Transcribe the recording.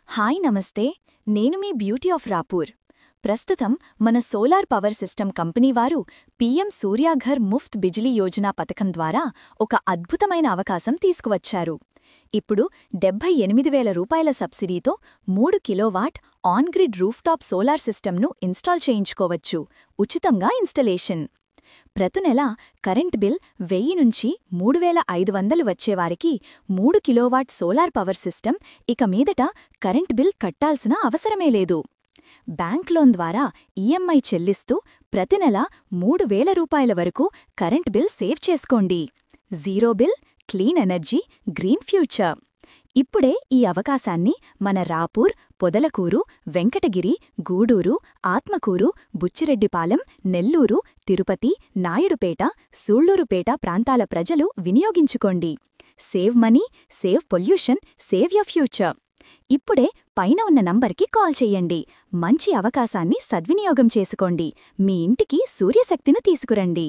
Hi నమస్తే, నేను మీ beauty of Rapur. ప్రస్తుతం మన సోలార్ పవర్ సిస్టమ్ కంపెనీ వారు పీఎం సూర్యాఘర్ ముఫ్త్ బిజిలీ యోజన పథకం ద్వారా ఒక అద్భుతమైన అవకాశం తీసుకువచ్చారు. ఇప్పుడు 78,000 రూపాయల సబ్సిడీతో 3 kilowatt on grid rooftop solar సిస్టమ్ను ఇన్స్టాల్ చేయించుకోవచ్చు. ఉచితంగా ఇన్స్టలేషన్. ప్రతి నెల కరెంట్ బిల్ 1000 నుంచి 3,500 వచ్చేవారికి 3 కిలోవాట్ సోలార్ పవర్ సిస్టమ్ ఇక మీదట కరెంట్ బిల్ కట్టాల్సిన అవసరమే లేదు. బ్యాంక్ లోన్ ద్వారా ఈఎంఐ చెల్లిస్తూ ప్రతి నెల 3,000 రూపాయల వరకు కరెంట్ బిల్ సేవ్ చేసుకోండి. Zero bill, clean energy, green future. ఇప్పుడే ఈ అవకాశాన్ని మన రాపూర్, పొదలకూరు, వెంకటగిరి, గూడూరు, ఆత్మకూరు, బుచ్చిరెడ్డిపాలెం, నెల్లూరు, తిరుపతి, నాయుడుపేట, సూళ్లూరుపేట ప్రాంతాల ప్రజలు వినియోగించుకోండి. Save money, save pollution, save your future. ఇప్పుడే పైన ఉన్న నంబర్కి కాల్ చెయ్యండి. మంచి అవకాశాన్ని సద్వినియోగం చేసుకోండి. మీ ఇంటికి సూర్యశక్తిని తీసుకురండి.